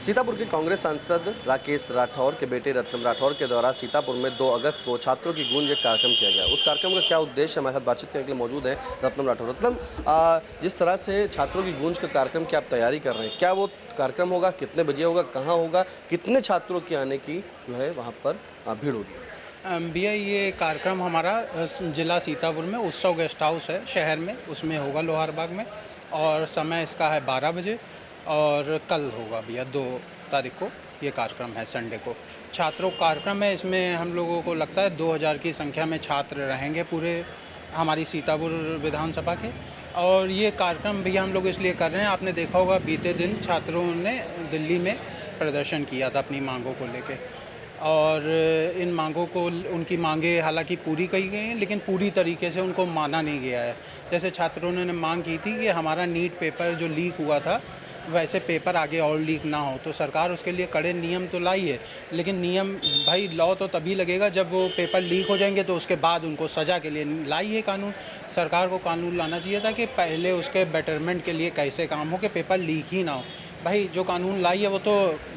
सीतापुर के कांग्रेस सांसद राकेश राठौर के बेटे रत्नम राठौर के द्वारा सीतापुर में 2 अगस्त को छात्रों की गूंज एक कार्यक्रम किया गया। उस कार्यक्रम का क्या उद्देश्य, हमारे साथ बातचीत करने के लिए मौजूद है रत्नम राठौर। रत्नम, जिस तरह से छात्रों की गूंज का कार्यक्रम की आप तैयारी कर रहे हैं, क्या वो कार्यक्रम होगा, कितने बजे होगा, कहाँ होगा, कितने छात्रों की आने की जो है वहाँ पर भीड़ होगी? भैया ये कार्यक्रम हमारा जिला सीतापुर में उत्सव गेस्ट हाउस है शहर में, उसमें होगा लोहारबाग में, और समय इसका है 12 बजे और कल होगा भैया 2 तारीख को ये कार्यक्रम है, संडे को। छात्रों कार्यक्रम है, इसमें हम लोगों को लगता है 2000 की संख्या में छात्र रहेंगे पूरे हमारी सीतापुर विधानसभा के। और ये कार्यक्रम भैया हम लोग इसलिए कर रहे हैं, आपने देखा होगा बीते दिन छात्रों ने दिल्ली में प्रदर्शन किया था अपनी मांगों को लेके, और इन मांगों को उनकी मांगें हालांकि पूरी की गई हैं, लेकिन पूरी तरीके से उनको माना नहीं गया है। जैसे छात्रों ने मांग की थी कि हमारा नीट पेपर जो लीक हुआ था वैसे पेपर आगे और लीक ना हो, तो सरकार उसके लिए कड़े नियम तो लाई है, लेकिन नियम भाई लॉ तो तभी लगेगा जब वो पेपर लीक हो जाएंगे, तो उसके बाद उनको सज़ा के लिए लाई है कानून। सरकार को कानून लाना चाहिए था कि पहले उसके बेटरमेंट के लिए कैसे काम हो कि पेपर लीक ही ना हो। भाई जो कानून लाई है वो तो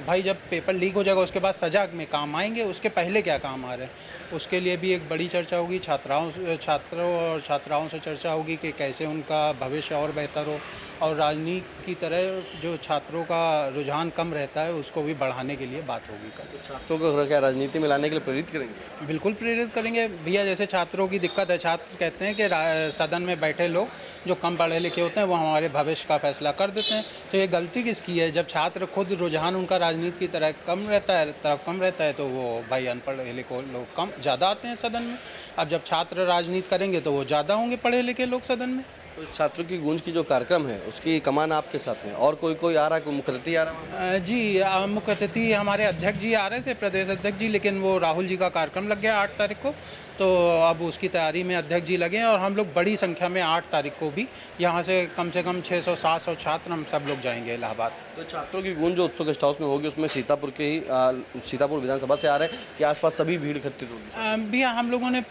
भाई जब पेपर लीक हो जाएगा उसके बाद सज़ा में काम आएंगे, उसके पहले क्या काम आ रहे हैं, उसके लिए भी एक बड़ी चर्चा होगी। छात्रों और छात्राओं से चर्चा होगी कि कैसे उनका भविष्य और बेहतर हो, और राजनीति की तरह जो छात्रों का रुझान कम रहता है उसको भी बढ़ाने के लिए बात होगी कल। तो छात्रों को क्या राजनीति में लाने के लिए प्रेरित करेंगे? बिल्कुल प्रेरित करेंगे भैया। जैसे छात्रों की दिक्कत है, छात्र कहते हैं कि सदन में बैठे लोग जो कम पढ़े लिखे होते हैं वो हमारे भविष्य का फैसला कर देते हैं, तो ये गलती किसकी है? जब छात्र खुद रुझान उनका राजनीति की तरफ कम रहता है तो वो भाई अनपढ़ लिखे लोग कम ज़्यादा आते हैं सदन में। अब जब छात्र राजनीति करेंगे तो वो ज़्यादा होंगे पढ़े लिखे लोग सदन में। तो छात्रों की गूंज की जो कार्यक्रम है उसकी कमान आपके साथ है, और कोई आ रहा है, कोई मुख्य अतिथि आ रहा है? जी, मुख्य अतिथि हमारे अध्यक्ष जी आ रहे थे, प्रदेश अध्यक्ष जी, लेकिन वो राहुल जी का कार्यक्रम लग गया 8 तारीख को, तो अब उसकी तैयारी में अध्यक्ष जी लगे हैं। और हम लोग बड़ी संख्या में 8 तारीख को भी यहाँ से कम 600-700 छात्र हम सब लोग जाएंगे इलाहाबाद। तो छात्रों की गूंज जो उत्सव गेस्ट हाउस में होगी उसमें सीतापुर के ही सीतापुर विधानसभा से आ रहे हैं कि आसपास सभी भीड़ एकत्रित होगी? भैया हम लोगों ने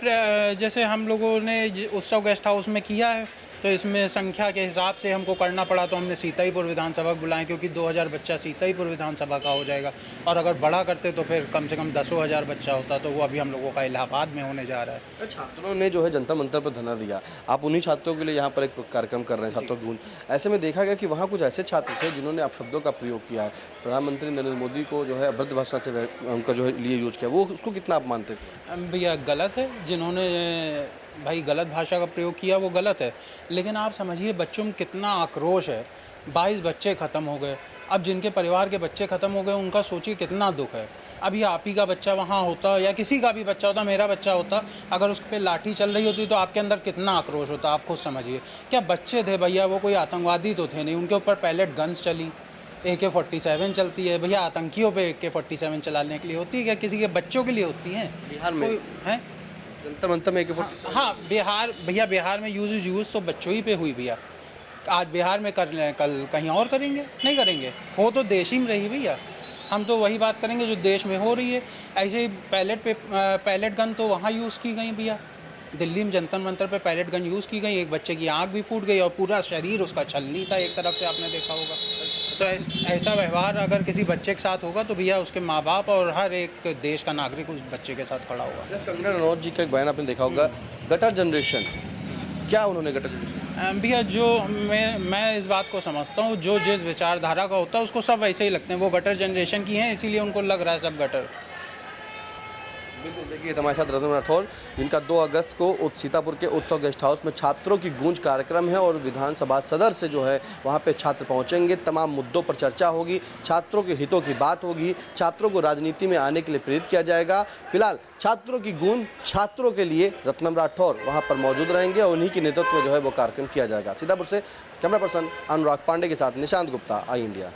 जैसे हम लोगों ने उत्सव गेस्ट हाउस में किया है, तो इसमें संख्या के हिसाब से हमको करना पड़ा, तो हमने सीतापुर विधानसभा को बुलाएं, क्योंकि 2000 बच्चा सीतापुर विधानसभा का हो जाएगा। और अगर बड़ा करते तो फिर कम से कम 10,000 बच्चा होता, तो वो अभी हम लोगों का इलाहाबाद में होने जा रहा है। छात्रों ने जो है जंतर मंतर पर धरना दिया, आप उन्हीं छात्रों के लिए यहाँ पर एक कार्यक्रम कर रहे हैं, छात्रों की गूंज। ऐसे में देखा गया कि वहाँ कुछ ऐसे छात्र थे जिन्होंने अपशब्दों का प्रयोग किया है, प्रधानमंत्री नरेंद्र मोदी को जो है अभद्र भाषा से उनका जो है लिए यूज किया, वो उसको कितना आप मानते थे? भैया गलत है, जिन्होंने भाई गलत भाषा का प्रयोग किया वो गलत है, लेकिन आप समझिए बच्चों में कितना आक्रोश है। 22 बच्चे ख़त्म हो गए, अब जिनके परिवार के बच्चे ख़त्म हो गए उनका सोचिए कितना दुख है। अभी आप ही का बच्चा वहाँ होता या किसी का भी बच्चा होता, मेरा बच्चा होता, अगर उस पर लाठी चल रही होती तो आपके अंदर कितना आक्रोश होता, आप खुद समझिए। क्या बच्चे थे भैया, वो कोई आतंकवादी तो थे नहीं, उनके ऊपर पैलेट गन्स चली, AK-47 चलती है भैया। आतंकियों पे AK-47 चलाने के लिए होती है क्या? किसी के बच्चों के लिए होती हैं? बिहार में है जंतर मंतर में AK-47? हाँ, बिहार में यूज़ तो बच्चों ही पे हुई भैया। आज बिहार में कर लें, कल कहीं और करेंगे? नहीं करेंगे। हो तो देश ही में रही भैया, हम तो वही बात करेंगे जो देश में हो रही है। ऐसे ही पैलेट गन तो वहाँ यूज़ की गई भैया, दिल्ली में जंतर मंतर पे पैलेट गन यूज़ की गई, एक बच्चे की आँख भी फूट गई और पूरा शरीर उसका छलनी था एक तरफ से, आपने देखा होगा। तो ऐसा व्यवहार अगर किसी बच्चे के साथ होगा तो भैया उसके माँ बाप और हर एक देश का नागरिक उस बच्चे के साथ खड़ा होगा। कंगना रनौत जी का एक बयान आपने देखा होगा, गटर जनरेशन, क्या उन्होंने गटर जनरेशन? भैया जो मैं इस बात को समझता हूँ, जो जिस विचारधारा का होता है उसको सब वैसे ही लगते हैं। वो गटर जनरेशन की हैं, इसीलिए उनको लग रहा है सब गटर। बिल्कुल, देखिए हमारे साथ रत्नम राठौर, जिनका 2 अगस्त को सीतापुर के उत्सव गेस्ट हाउस में छात्रों की गूंज कार्यक्रम है, और विधानसभा सदर से जो है वहाँ पे छात्र पहुँचेंगे, तमाम मुद्दों पर चर्चा होगी, छात्रों के हितों की बात होगी, छात्रों को राजनीति में आने के लिए प्रेरित किया जाएगा। फिलहाल छात्रों की गूंज, छात्रों के लिए रत्नम राठौर वहाँ पर मौजूद रहेंगे और उन्हीं के नेतृत्व में जो है वो कार्यक्रम किया जाएगा। सीतापुर से कैमरा पर्सन अनुराग पांडे के साथ निशांत गुप्ता, आई इंडिया।